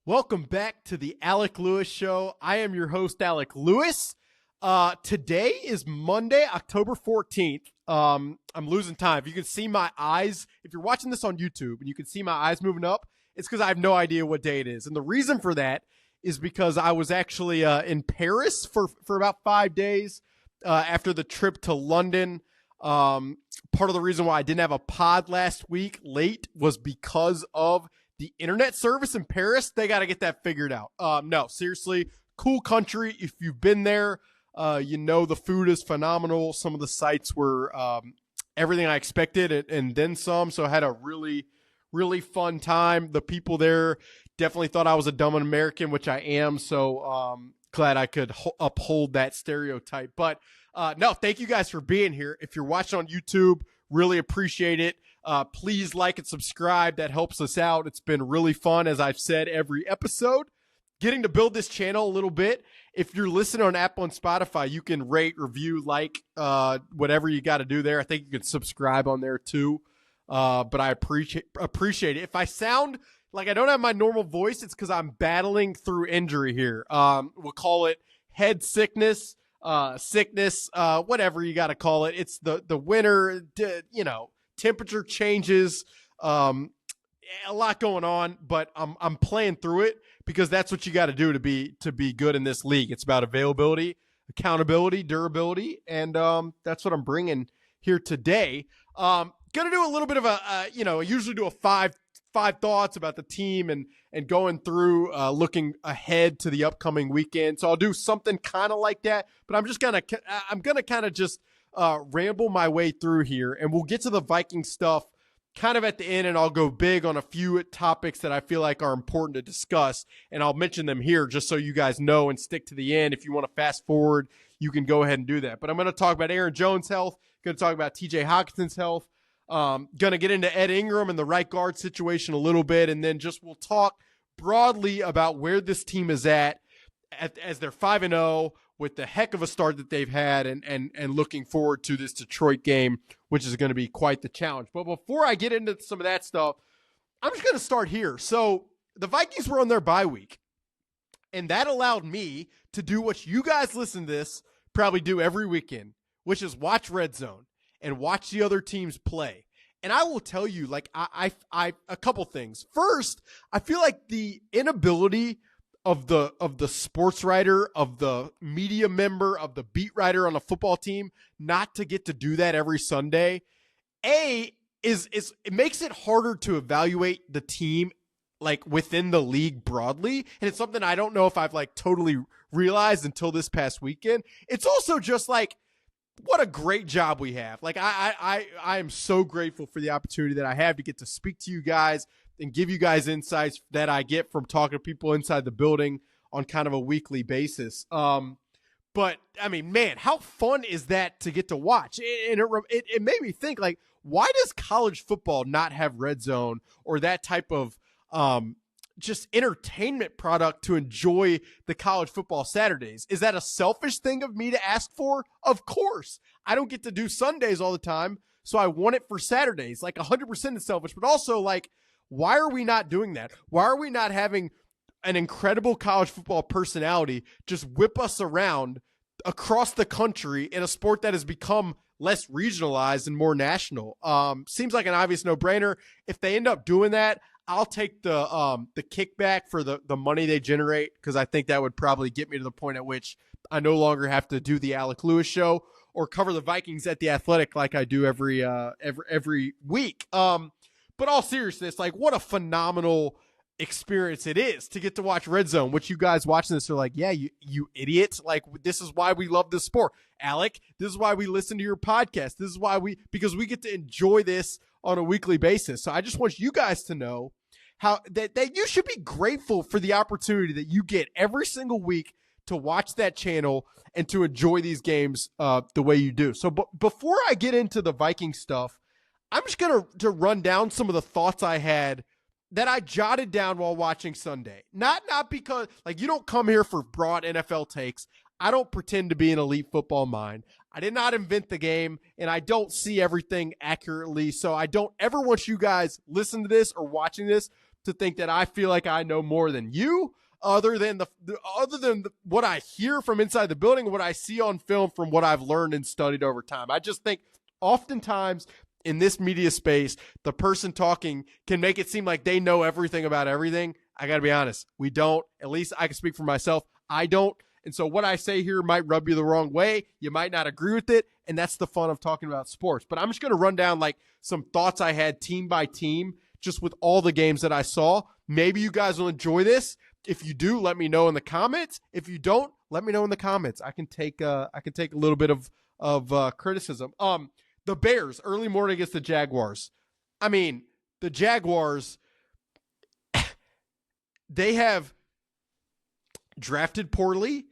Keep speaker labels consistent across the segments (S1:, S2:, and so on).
S1: Welcome back to the Alec Lewis Show. I am your host, Alec Lewis. Today is Monday, October 14th. I'm losing time. If you can see my eyes, if you're watching this on YouTube and you can see my eyes moving up, it's because I have no idea what day it is. And the reason for that is because I was actually in Paris for about 5 days after the trip to London. Part of the reason why I didn't have a pod last week late was because of the internet service in Paris. They got to get that figured out. No, seriously, cool country. If you've been there, you know the food is phenomenal. Some of the sites were everything I expected and then some. So I had a really, really fun time. The people there definitely thought I was a dumb American, which I am. So glad I could uphold that stereotype. But no, thank you guys for being here. If you're watching on YouTube, really appreciate it. Please like and subscribe. That helps us out. It's been really fun, as I've said every episode. Getting to build this channel a little bit. If you're listening on Apple and Spotify, you can rate, review, like, whatever you got to do there. I think you can subscribe on there too. But I appreciate it. If I sound like I don't have my normal voice, it's because I'm battling through injury here. We'll call it head sickness, whatever you got to call it. It's the winter, temperature changes, a lot going on, but I'm playing through it because that's what you got to do to be good in this league. It's about availability, accountability, durability, and that's what I'm bringing here today. Gonna do a little bit of I usually do a five thoughts about the team and going through looking ahead to the upcoming weekend. So I'll do something kind of like that, but I'm gonna kind of just ramble my way through here, and we'll get to the Viking stuff kind of at the end, and I'll go big on a few topics that I feel like are important to discuss, and I'll mention them here just so you guys know and stick to the end. If you want to fast forward, you can go ahead and do that. But I'm going to talk about Aaron Jones' health, going to talk about T.J. Hockenson's health, going to get into Ed Ingram and the right guard situation a little bit, and then just we'll talk broadly about where this team is at as they're 5-0 with the heck of a start that they've had and looking forward to this Detroit game, which is going to be quite the challenge. But before I get into some of that stuff, I'm just going to start here. So the Vikings were on their bye week, and that allowed me to do what you guys listen to this probably do every weekend, which is watch Red Zone and watch the other teams play. And I will tell you, like, I a couple things. First, I feel like the inability of the sports writer, of the media member, of the beat writer on a football team not to get to do that every Sunday, it makes it harder to evaluate the team like within the league broadly. And it's something I don't know if I've like totally realized until this past weekend. It's also just like, what a great job we have. Like I am so grateful for the opportunity that I have to get to speak to you guys and give you guys insights that I get from talking to people inside the building on kind of a weekly basis. But I mean, man, how fun is that to get to watch? And it made me think, like, why does college football not have Red Zone or that type of just entertainment product to enjoy the college football Saturdays? Is that a selfish thing of me to ask for? Of course. I don't get to do Sundays all the time, so I want it for Saturdays. Like 100% is selfish, but also like, why are we not doing that? Why are we not having an incredible college football personality just whip us around across the country in a sport that has become less regionalized and more national? Seems like an obvious no-brainer. If they end up doing that, I'll take the kickback for the money they generate, because I think that would probably get me to the point at which I no longer have to do the Alec Lewis show or cover the Vikings at The Athletic like I do every week. But all seriousness, like, what a phenomenal experience it is to get to watch Red Zone, which you guys watching this are like, yeah, you idiot. Like, this is why we love this sport. Alec, this is why we listen to your podcast. This is why because we get to enjoy this on a weekly basis. So I just want you guys to know how that you should be grateful for the opportunity that you get every single week to watch that channel and to enjoy these games the way you do. So before I get into the Viking stuff, I'm just going to run down some of the thoughts I had that I jotted down while watching Sunday. Not because, like, you don't come here for broad NFL takes. I don't pretend to be an elite football mind. I did not invent the game, and I don't see everything accurately. So I don't ever want you guys listening to this or watching this to think that I feel like I know more than you, other than what I hear from inside the building, what I see on film from what I've learned and studied over time. I just think oftentimes in this media space, the person talking can make it seem like they know everything about everything. I got to be honest, we don't. At least I can speak for myself. I don't. And so what I say here might rub you the wrong way. You might not agree with it, and that's the fun of talking about sports. But I'm just going to run down like some thoughts I had team by team, just with all the games that I saw. Maybe you guys will enjoy this. If you do, let me know in the comments. If you don't, let me know in the comments. I can take a little bit of criticism. The Bears early morning against the Jaguars. I mean, the Jaguars, they have drafted poorly.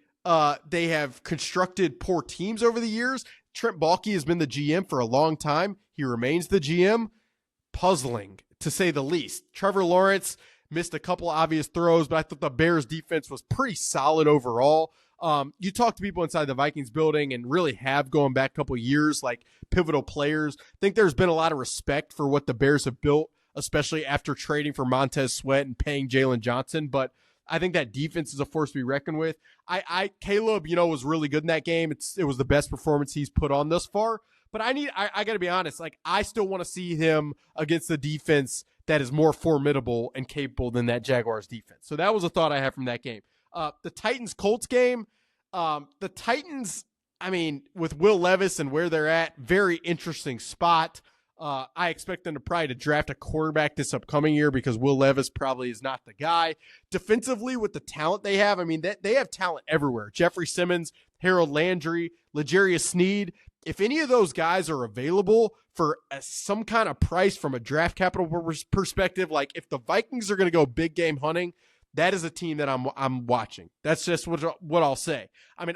S1: They have constructed poor teams over the years. Trent Baalke has been the GM for a long time. He remains the GM. Puzzling, to say the least. Trevor Lawrence missed a couple obvious throws, but I thought the Bears defense was pretty solid overall. You talk to people inside the Vikings building and really have going back a couple of years, like pivotal players. I think there's been a lot of respect for what the Bears have built, especially after trading for Montez Sweat and paying Jalen Johnson. But I think that defense is a force to be reckoned with. Caleb, was really good in that game. It was the best performance he's put on thus far. But I got to be honest, like I still want to see him against the defense that is more formidable and capable than that Jaguars defense. So that was a thought I had from that game. The Titans-Colts game, the Titans, I mean, with Will Levis and where they're at, very interesting spot. I expect them to probably draft a quarterback this upcoming year because Will Levis probably is not the guy. Defensively, with the talent they have, I mean, they have talent everywhere. Jeffrey Simmons, Harold Landry, L'Jarius Sneed. If any of those guys are available for some kind of price from a draft capital perspective, like if the Vikings are going to go big game hunting, that is a team that I'm watching. That's just what I'll say. I mean,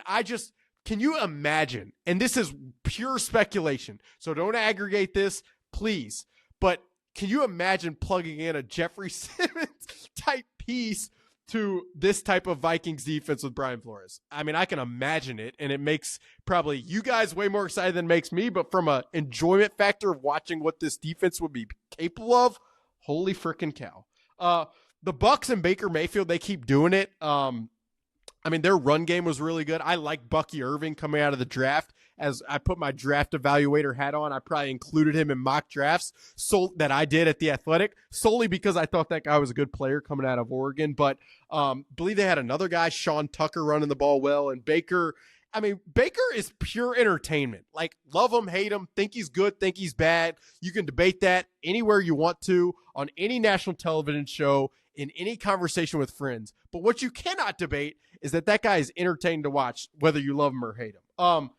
S1: can you imagine, and this is pure speculation, so don't aggregate this, please, but can you imagine plugging in a Jeffrey Simmons type piece to this type of Vikings defense with Brian Flores? I mean, I can imagine it, and it makes probably you guys way more excited than it makes me, but from an enjoyment factor of watching what this defense would be capable of, holy freaking cow. The Bucs and Baker Mayfield, they keep doing it. I mean, their run game was really good. I like Bucky Irving coming out of the draft. As I put my draft evaluator hat on, I probably included him in mock drafts that I did at The Athletic, solely because I thought that guy was a good player coming out of Oregon. But believe they had another guy, Sean Tucker, running the ball well. And Baker, I mean, Baker is pure entertainment. Like, love him, hate him, think he's good, think he's bad. You can debate that anywhere you want to, on any national television show, in any conversation with friends. But what you cannot debate is that guy is entertaining to watch, whether you love him or hate him.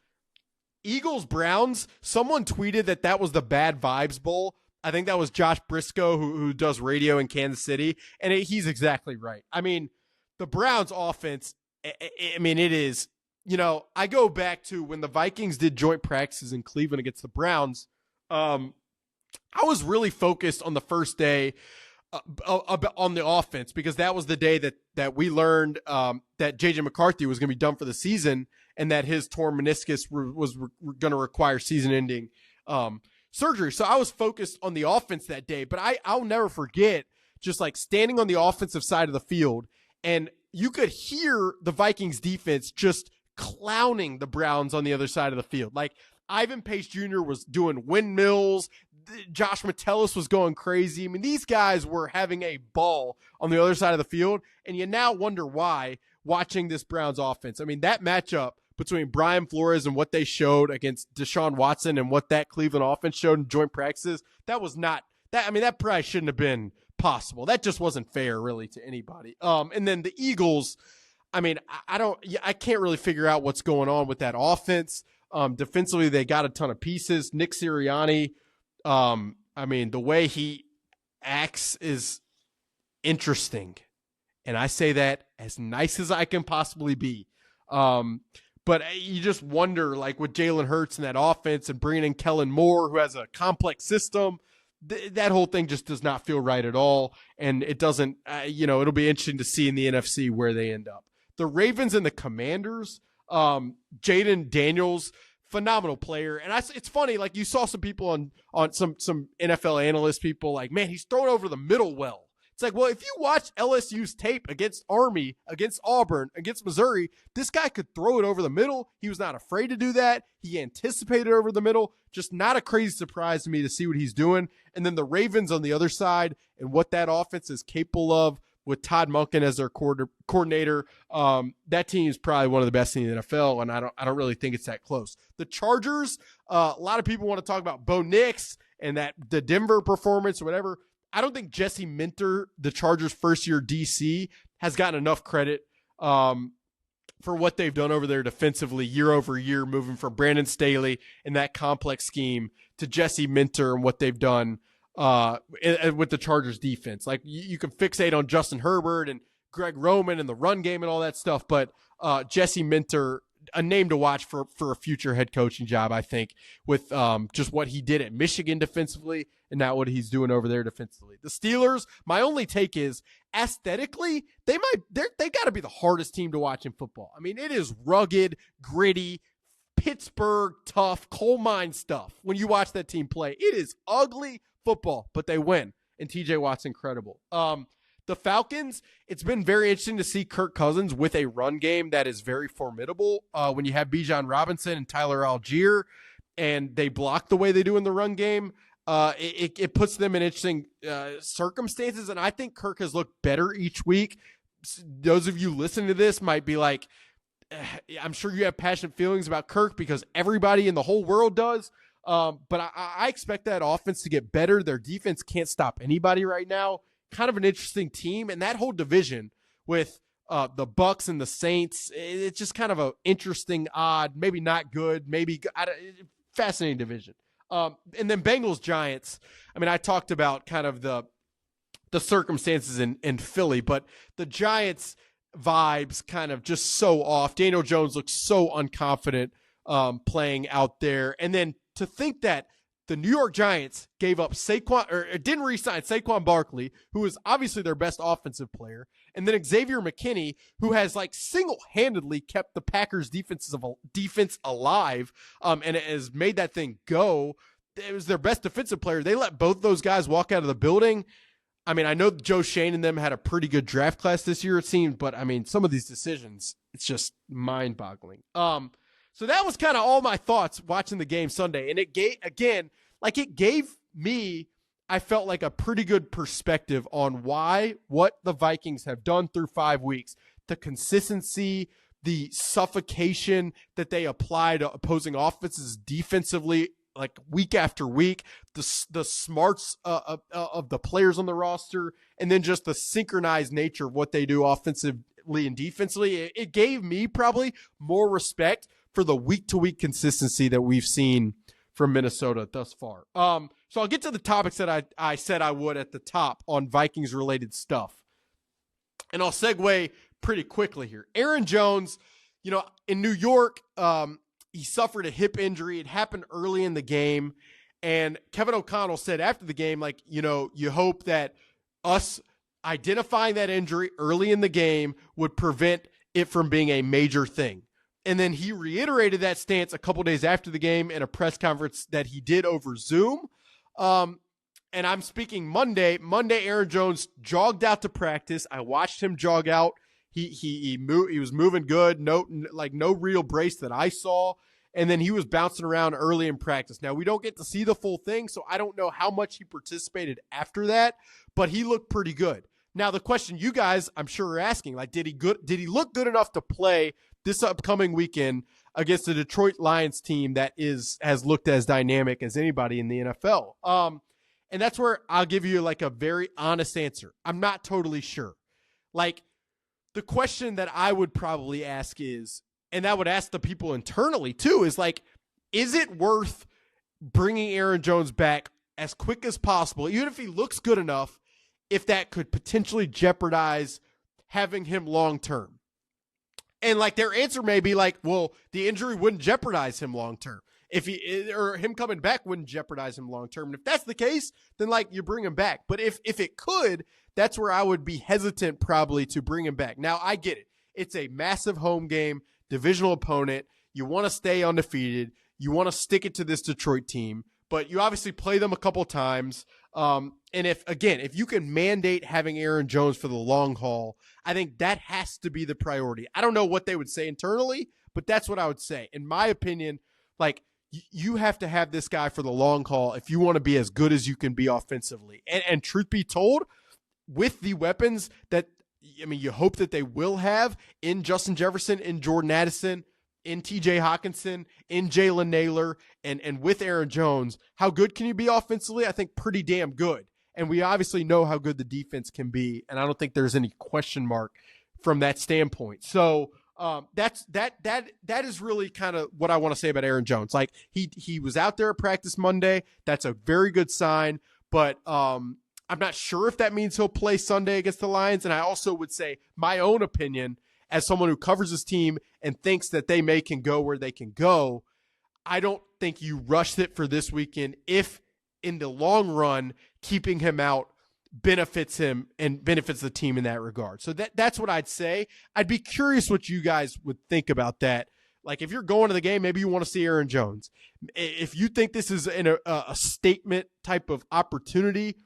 S1: Eagles-Browns, someone tweeted that was the Bad Vibes Bowl. I think that was Josh Briscoe, who does radio in Kansas City, and he's exactly right. I mean, the Browns offense, I mean, it is, I go back to when the Vikings did joint practices in Cleveland against the Browns. I was really focused on the first day on the offense, because that was the day that we learned that J.J. McCarthy was going to be done for the season, and that his torn meniscus was going to require season-ending surgery. So I was focused on the offense that day, but I'll never forget just like standing on the offensive side of the field, and you could hear the Vikings defense just clowning the Browns on the other side of the field. Like, Ivan Pace Jr. was doing windmills. Josh Metellus was going crazy. I mean, these guys were having a ball on the other side of the field, and you now wonder why watching this Browns offense. I mean, that matchup between Brian Flores and what they showed against Deshaun Watson and what that Cleveland offense showed in joint practices, that was not that. I mean, that probably shouldn't have been possible. That just wasn't fair, really, to anybody. And then the Eagles, I mean, I can't really figure out what's going on with that offense. Defensively, they got a ton of pieces. Nick Sirianni, I mean, the way he acts is interesting. And I say that as nice as I can possibly be. But you just wonder, like, with Jalen Hurts and that offense and bringing in Kellen Moore, who has a complex system, that whole thing just does not feel right at all. And it doesn't, it'll be interesting to see in the NFC where they end up. The Ravens and the Commanders, Jaden Daniels, phenomenal player. And it's funny, like, you saw some people on some NFL analyst people like, man, he's thrown over the middle well. It's It's like, well, if you watch LSU's tape against Army, against Auburn, against Missouri, this guy could throw it over the middle. He was not afraid to do that. He anticipated over the middle. Just not a crazy surprise to me to see what he's doing. And then the Ravens on the other side and what that offense is capable of with Todd Monken as their coordinator. That team is probably one of the best in the NFL, and I don't really think it's that close. The Chargers, a lot of people want to talk about Bo Nix and the Denver performance or whatever. I don't think Jesse Minter, the Chargers' first-year DC, has gotten enough credit for what they've done over there defensively year over year, moving from Brandon Staley in that complex scheme to Jesse Minter and what they've done with the Chargers defense. Like you can fixate on Justin Herbert and Greg Roman and the run game and all that stuff, but Jesse Minter, a name to watch for a future head coaching job, I think, with just what he did at Michigan defensively and now what he's doing over there defensively. The Steelers, my only take is aesthetically, they got to be the hardest team to watch in football. I mean, it is rugged, gritty, Pittsburgh tough, coal mine stuff. When you watch that team play, it is ugly football, but they win. And TJ Watt's incredible. The Falcons, it's been very interesting to see Kirk Cousins with a run game that is very formidable. When you have Bijan Robinson and Tyler Algier, and they block the way they do in the run game, it puts them in interesting circumstances. And I think Kirk has looked better each week. Those of you listening to this might be like, I'm sure you have passionate feelings about Kirk because everybody in the whole world does. But I expect that offense to get better. Their defense can't stop anybody right now. Kind of an interesting team. And that whole division with the Bucks and the Saints, it's just kind of an interesting, odd, maybe not good, maybe fascinating division. And then Bengals Giants. I mean, I talked about kind of the circumstances in Philly, but the Giants vibes kind of just so off. Daniel Jones looks so unconfident playing out there. And then to think that the New York Giants gave up didn't re-sign Saquon Barkley, who is obviously their best offensive player, and then Xavier McKinney, who has like single-handedly kept the Packers' defense alive, and it has made that thing go. It was their best defensive player. They let both those guys walk out of the building. I mean, I know Joe Shane and them had a pretty good draft class this year, it seemed, but I mean, some of these decisions, it's just mind-boggling. So that was kind of all my thoughts watching the game Sunday. And it gave me, I felt like a pretty good perspective on what the Vikings have done through 5 weeks. The consistency, the suffocation that they apply to opposing offenses defensively, like week after week, the smarts of the players on the roster, and then just the synchronized nature of what they do offensively and defensively. It gave me probably more respect for the week-to-week consistency that we've seen from Minnesota thus far. So I'll get to the topics that I said I would at the top on Vikings-related stuff. And I'll segue pretty quickly here. Aaron Jones, in New York, he suffered a hip injury. It happened early in the game. And Kevin O'Connell said after the game, you hope that us identifying that injury early in the game would prevent it from being a major thing. And then he reiterated that stance a couple days after the game in a press conference that he did over Zoom. And I'm speaking Monday. Monday, Aaron Jones jogged out to practice. I watched him jog out. He was moving good. No real brace that I saw. And then he was bouncing around early in practice. Now, we don't get to see the full thing, so I don't know how much he participated after that, but he looked pretty good. Now, the question you guys, I'm sure, are asking, did he look good enough to play this upcoming weekend against the Detroit Lions team that has looked as dynamic as anybody in the NFL? And that's where I'll give you a very honest answer. I'm not totally sure. The question that I would probably ask is, and I would ask the people internally too, is it worth bringing Aaron Jones back as quick as possible, even if he looks good enough, if that could potentially jeopardize having him long-term? And their answer may be well, the injury wouldn't jeopardize him long-term. Or him coming back wouldn't jeopardize him long-term. And if that's the case, then you bring him back. But if it could, that's where I would be hesitant probably to bring him back. Now, I get it. It's a massive home game, divisional opponent. You want to stay undefeated. You want to stick it to this Detroit team. But you obviously play them a couple times. And if you can mandate having Aaron Jones for the long haul, I think that has to be the priority. I don't know what they would say internally, but that's what I would say. In my opinion, like, you have to have this guy for the long haul if you want to be as good as you can be offensively. And truth be told, with the weapons that, you hope that they will have in Justin Jefferson, in Jordan Addison, in T.J. Hockenson, in Jalen Naylor, and with Aaron Jones, how good can you be offensively? I think pretty damn good. And we obviously know how good the defense can be, and I don't think there's any question mark from that standpoint. So that is really kind of what I want to say about Aaron Jones. Like, he was out there at practice Monday. That's a very good sign, but I'm not sure if that means he'll play Sunday against the Lions. And I also would say my own opinion as someone who covers this team and thinks that they can go where they can go. I don't think you rushed it for this weekend if in the long run keeping him out benefits him and benefits the team in that regard. So that's what I'd say. I'd be curious what you guys would think about that. Like, if you're going to the game, maybe you want to see Aaron Jones. If you think this is a statement type of opportunity,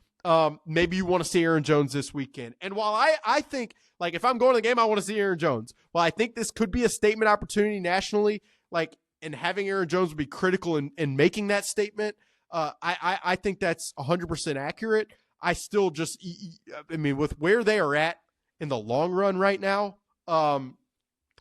S1: maybe you want to see Aaron Jones this weekend. And while I think, like, if I'm going to the game, I want to see Aaron Jones. While I think this could be a statement opportunity nationally, like, and having Aaron Jones would be critical in making that statement, I think that's 100% accurate. I still just, with where they are at in the long run right now,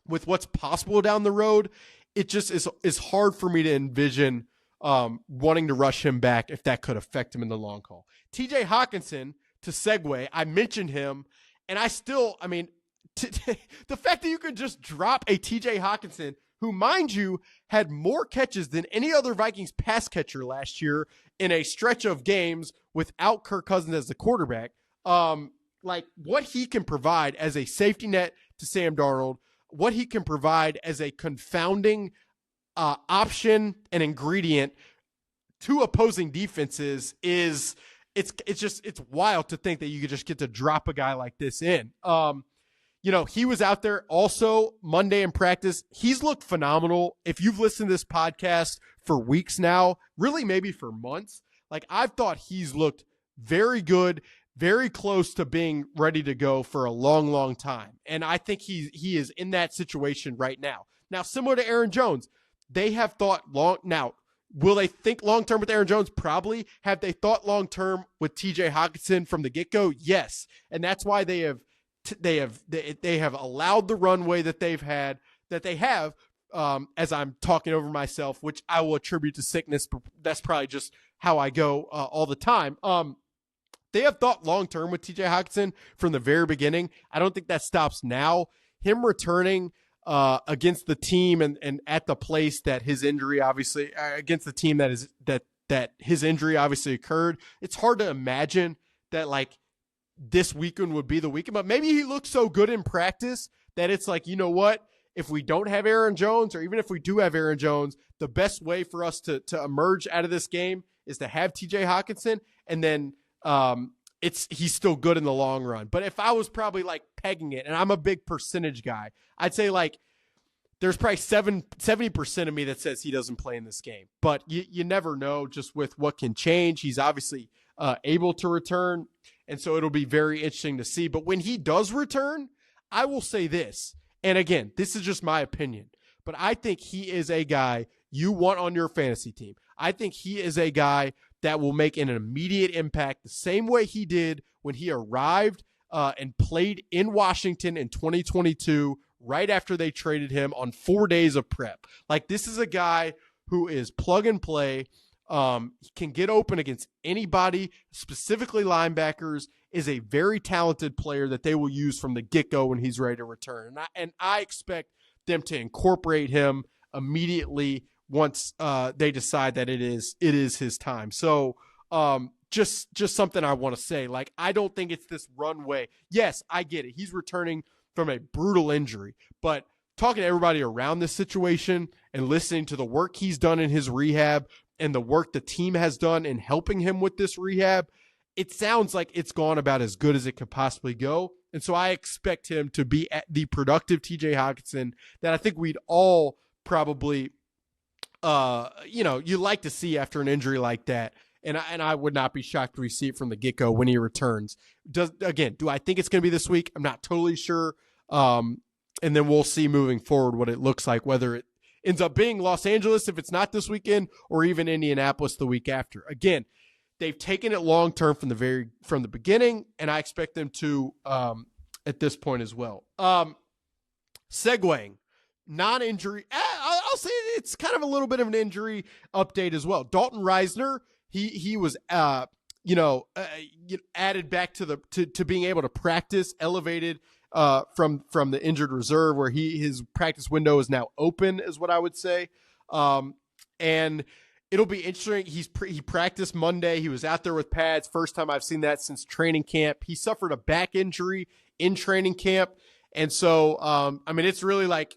S1: with what's possible down the road, it just is hard for me to envision wanting to rush him back if that could affect him in the long haul. T.J. Hockenson, to segue, I mentioned him, and I still, the fact that you could just drop a T.J. Hockenson, who, mind you, had more catches than any other Vikings pass catcher last year in a stretch of games without Kirk Cousins as the quarterback, like, what he can provide as a safety net to Sam Darnold, what he can provide as a confounding option and ingredient to opposing defenses is it's wild to think that you could just get to drop a guy like this in. He was out there also Monday in practice. He's looked phenomenal. If you've listened to this podcast for weeks now, really maybe for months, like, I've thought he's looked very good, very close to being ready to go for a long, long time. And I think he is in that situation right now. Now, similar to Aaron Jones, they have thought long. Now, will they think long-term with Aaron Jones? Probably. Have they thought long-term with T.J. Hockenson from the get-go? Yes. And that's why they have allowed the runway that they have, as I'm talking over myself, which I will attribute to sickness, but that's probably just how I go all the time. They have thought long-term with T.J. Hockenson from the very beginning. I don't think that stops now. Him returning against the team and at the place that his injury obviously against the team that his injury obviously occurred. It's hard to imagine that, like, this weekend would be the weekend, but maybe he looks so good in practice that it's like, you know what? If we don't have Aaron Jones, or even if we do have Aaron Jones, the best way for us to emerge out of this game is to have T.J. Hockenson, and then he's still good in the long run. But if I was probably, like, pegging it, and I'm a big percentage guy, I'd say, like, there's probably 70% of me that says he doesn't play in this game. But you never know just with what can change. He's obviously able to return, and so it'll be very interesting to see. But when he does return, I will say this, and again, this is just my opinion, but I think he is a guy you want on your fantasy team. I think he is a guy that will make an immediate impact the same way he did when he arrived and played in Washington in 2022, right after they traded him on 4 days of prep. Like, this is a guy who is plug and play. He can get open against anybody, specifically linebackers, is a very talented player that they will use from the get-go when he's ready to return. And I expect them to incorporate him immediately once they decide that it is his time. So just something I want to say. Like, I don't think it's this runway. Yes, I get it. He's returning from a brutal injury, but talking to everybody around this situation and listening to the work he's done in his rehab and the work the team has done in helping him with this rehab, it sounds like it's gone about as good as it could possibly go. And so I expect him to be at the productive T.J. Hockenson that I think we'd all probably, you like to see after an injury like that. and I would not be shocked if we see it from the get-go when he returns. Do I think it's going to be this week? I'm not totally sure. And then we'll see moving forward what it looks like, whether it ends up being Los Angeles if it's not this weekend, or even Indianapolis the week after. Again, they've taken it long-term from the beginning, and I expect them to at this point as well. Segueing, non-injury. I'll say it's kind of a little bit of an injury update as well. Dalton Reisner, he was added back to being able to practice, elevated from the injured reserve, where his practice window is now open, is what I would say. And it'll be interesting. He practiced Monday. He was out there with pads. First time I've seen that since training camp. He suffered a back injury in training camp. And so, it's really like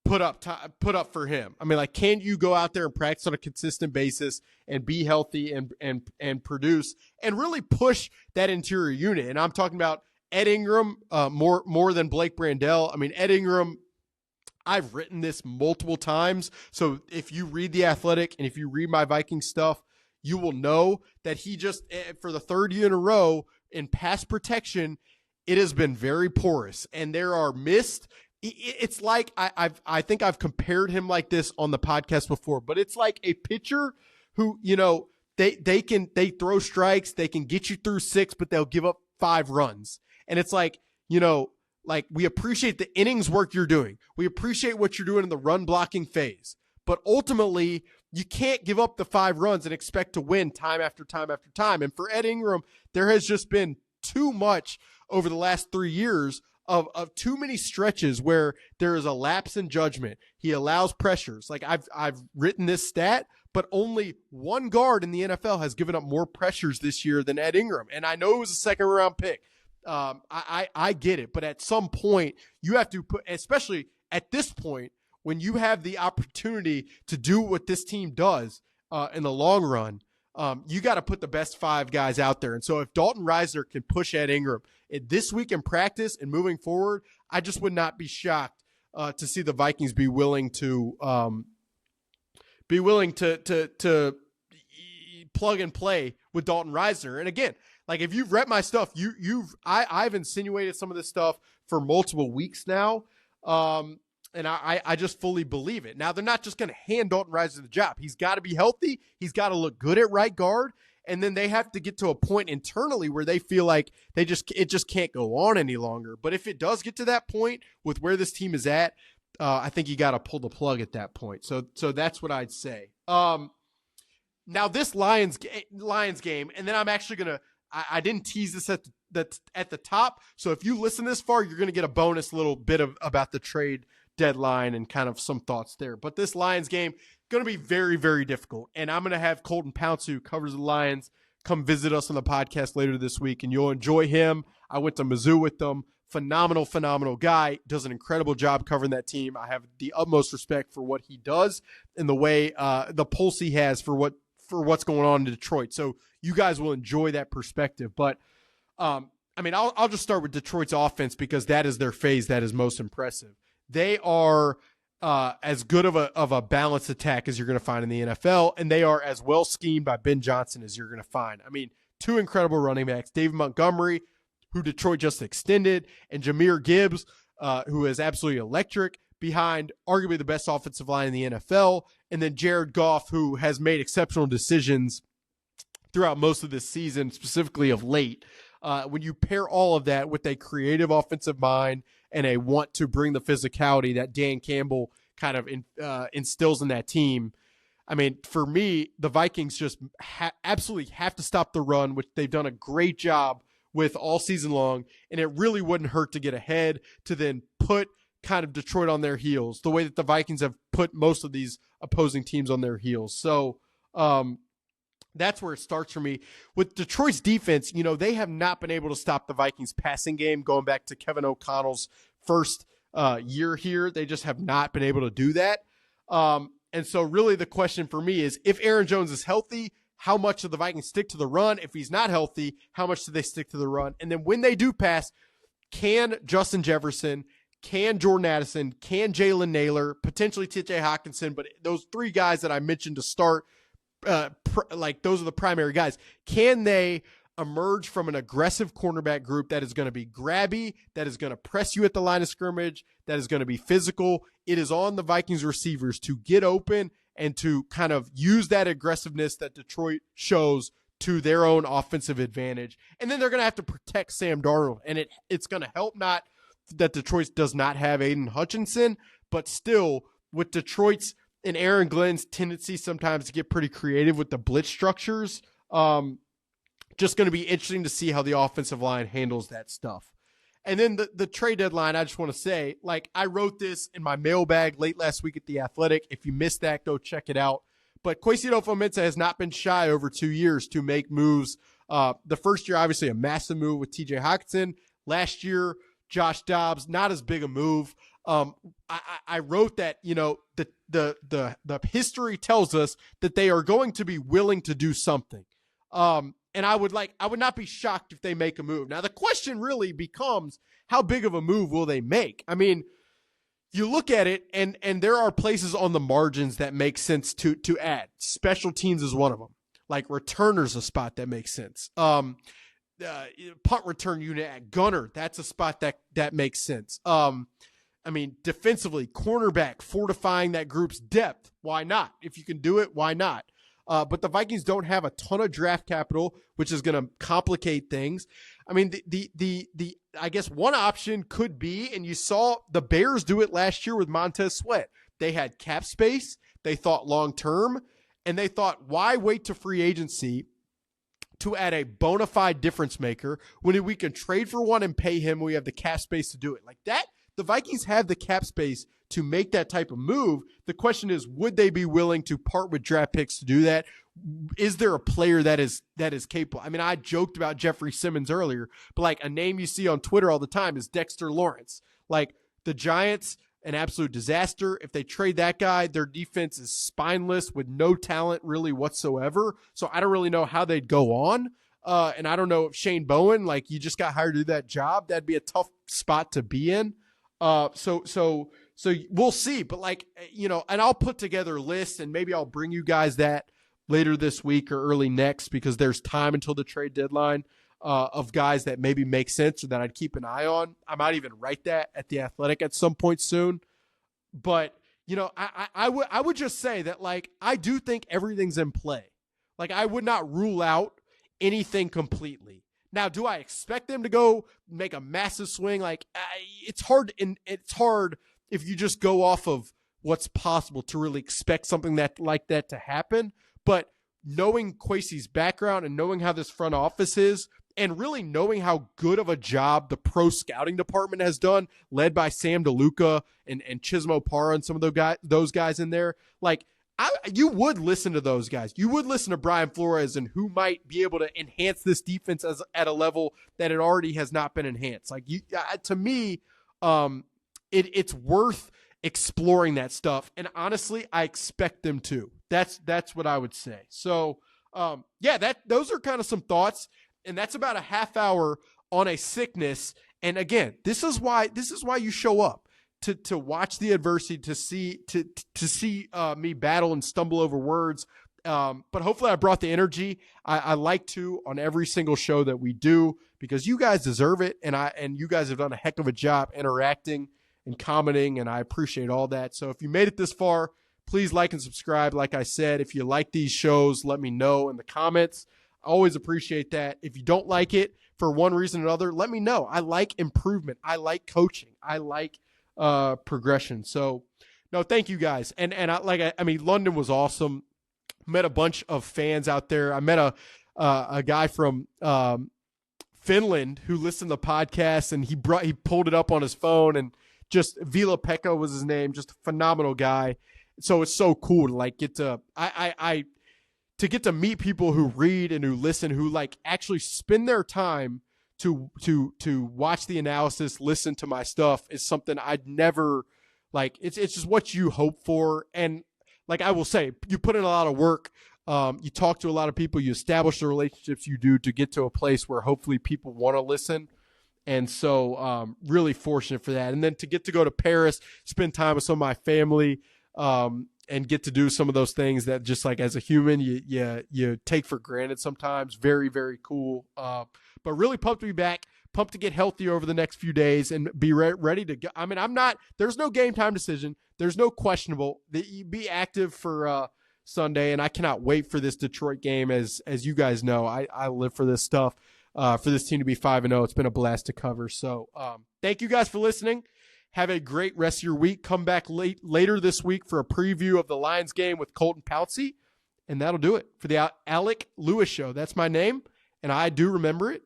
S1: put up for him. Can you go out there and practice on a consistent basis and be healthy and produce and really push that interior unit? And I'm talking about Ed Ingram more than Blake Brandel. Ed Ingram, I've written this multiple times. So if you read The Athletic and if you read my Vikings stuff, you will know that he just, for the third year in a row in pass protection, it has been very porous, and there are missed. It's like I think I've compared him like this on the podcast before, but it's like a pitcher who, they throw strikes, they can get you through 6, but they'll give up 5 runs. And it's like, we appreciate the innings work you're doing. We appreciate what you're doing in the run blocking phase, but ultimately you can't give up the 5 runs and expect to win time after time after time. And for Ed Ingram, there has just been too much over the last 3 years of too many stretches where there is a lapse in judgment. He allows pressures. Like I've written this stat, but only one guard in the NFL has given up more pressures this year than Ed Ingram. And I know it was a second round pick. I get it, but at some point you have to put, especially at this point, when you have the opportunity to do what this team does in the long run, you got to put the best 5 guys out there. And so if Dalton Reisner can push Ed Ingram this week in practice and moving forward, I just would not be shocked to see the Vikings be willing to plug and play with Dalton Reisner. And again, like if you've read my stuff, I've insinuated some of this stuff for multiple weeks now. And I just fully believe it. Now, they're not just going to hand Dalton Reisner the job. He's got to be healthy. He's got to look good at right guard. And then they have to get to a point internally where they feel like it just can't go on any longer. But if it does get to that point with where this team is at, I think you got to pull the plug at that point. So that's what I'd say. Now this Lions game, and then I'm actually going to, I didn't tease this at the top. So if you listen this far, you're going to get a bonus little bit about the trade deadline and kind of some thoughts there. But this Lions game going to be very, very difficult. And I'm going to have Colton Pounce, who covers the Lions, come visit us on the podcast later this week, and you'll enjoy him. I went to Mizzou with them. Phenomenal guy. Does an incredible job covering that team. I have the utmost respect for what he does and the way the pulse he has for what's going on in Detroit. So you guys will enjoy that perspective. But I'll just start with Detroit's offense because that is their phase that is most impressive. They are as good of a balanced attack as you're going to find in the NFL, and they are as well schemed by Ben Johnson as you're going to find. 2 incredible running backs, David Montgomery, who Detroit just extended, and Jahmyr Gibbs, who is absolutely electric, behind arguably the best offensive line in the NFL, and then Jared Goff, who has made exceptional decisions throughout most of this season, specifically of late. When you pair all of that with a creative offensive mind and a want to bring the physicality that Dan Campbell kind of instills in that team, for me, the Vikings just absolutely have to stop the run, which they've done a great job with all season long, and it really wouldn't hurt to get ahead to then put kind of Detroit on their heels, the way that the Vikings have put most of these opposing teams on their heels. So that's where it starts for me. With Detroit's defense, they have not been able to stop the Vikings passing game going back to Kevin O'Connell's first year here. They just have not been able to do that. And so really the question for me is, if Aaron Jones is healthy, how much do the Vikings stick to the run? If he's not healthy, how much do they stick to the run? And then when they do pass, can Justin Jefferson, can Jordan Addison, can Jalen Naylor, potentially T.J. Hockenson, but those 3 guys that I mentioned to start those are the primary guys. Can they emerge from an aggressive cornerback group that is going to be grabby, that is going to press you at the line of scrimmage, that is going to be physical? It is on the Vikings receivers to get open and to kind of use that aggressiveness that Detroit shows to their own offensive advantage. And then they're going to have to protect Sam Darnold. And it's going to help not that Detroit does not have Aiden Hutchinson, but still with Detroit's and Aaron Glenn's tendency sometimes to get pretty creative with the blitz structures, just going to be interesting to see how the offensive line handles that stuff. And then the trade deadline, I just want to say, like, I wrote this in my mailbag late last week at The Athletic. If you missed that, go check it out. But Kwesi Adofo-Mensah has not been shy over 2 years to make moves. The first year, obviously, a massive move with T.J. Hockenson. Last year, Josh Dobbs, not as big a move. I wrote that, you know, the history tells us that they are going to be willing to do something. And I would not be shocked if they make a move. Now, the question really becomes, how big of a move will they make? I mean, you look at it, and there are places on the margins that make sense to add. Special teams is one of them. Like, returners a spot that makes sense. Punt return unit at gunner, that's a spot that makes sense. I mean, defensively, cornerback, fortifying that group's depth. Why not? If you can do it, why not? But the Vikings don't have a ton of draft capital, which is going to complicate things. I mean, the I guess one option could be, and you saw the Bears do it last year with Montez Sweat. They had cap space, they thought long term, and they thought, why wait to free agency to add a bona fide difference maker when we can trade for one and pay him? We have the cap space to do it like that. The Vikings have the cap space to make that type of move. The question is, would they be willing to part with draft picks to do that? Is there a player that is capable? I mean, I joked about Jeffrey Simmons earlier, but like a name you see on Twitter all the time is Dexter Lawrence. Like, the Giants, an absolute disaster. If they trade that guy, their defense is spineless with no talent really whatsoever. So I don't really know how they'd go on. And I don't know if Shane Bowen, like, you just got hired to do that job. That'd be a tough spot to be in. So we'll see, but like, you know, and I'll put together a list and maybe I'll bring you guys that later this week or early next, because there's time until the trade deadline, of guys that maybe make sense or that I'd keep an eye on. I might even write that at The Athletic at some point soon. But, you know, I would just say that, like, I do think everything's in play. Like, I would not rule out anything completely. Now, do I expect them to go make a massive swing? Like, it's hard if you just go off of what's possible to really expect something like that to happen. But knowing Kwesi's background and knowing how this front office is, and really knowing how good of a job the pro scouting department has done, led by Sam DeLuca and Chismo Parra and some of those guys in there, like, you would listen to those guys. You would listen to Brian Flores and who might be able to enhance this defense at a level that it already has not been enhanced. Like, to me, it's worth exploring that stuff. And honestly, I expect them to. That's what I would say. So, those are kind of some thoughts. And that's about a half hour on a sickness. And again, this is why you show up. To watch the adversity, to see me battle and stumble over words. But hopefully I brought the energy I like to on every single show that we do, because you guys deserve it. And you guys have done a heck of a job interacting and commenting, and I appreciate all that. So if you made it this far, please like and subscribe. Like I said, if you like these shows, let me know in the comments. I always appreciate that. If you don't like it for one reason or another, let me know. I like improvement. I like coaching. I like progression. So no, thank you guys. And I mean, London was awesome. Met a bunch of fans out there. I met a guy from Finland who listened to the podcast, and he pulled it up on his phone, and just Vila-Pekka was his name. Just a phenomenal guy. So it's so cool to like get to get to meet people who read and who listen, who like actually spend their time to watch the analysis, listen to my stuff, is something I'd never, like, it's just what you hope for. And like I will say, you put in a lot of work, you talk to a lot of people, you establish the relationships you do to get to a place where hopefully people want to listen. And so really fortunate for that. And then to get to go to Paris, spend time with some of my family, get to do some of those things that just like as a human you take for granted sometimes. Very, very cool. But really pumped to be back. Pumped to get healthy over the next few days and be ready to go. I mean, there's no game time decision. There's no questionable. Be active for Sunday, and I cannot wait for this Detroit game. As you guys know, I live for this stuff, for this team to be 5-0. It's been a blast to cover. So thank you guys for listening. Have a great rest of your week. Come back later this week for a preview of the Lions game with Colton Pouncey, and that'll do it for the Alec Lewis Show. That's my name, and I do remember it.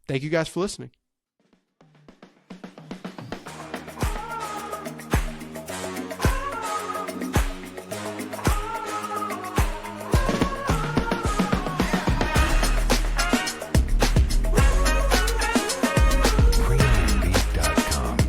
S1: Thank you guys for listening.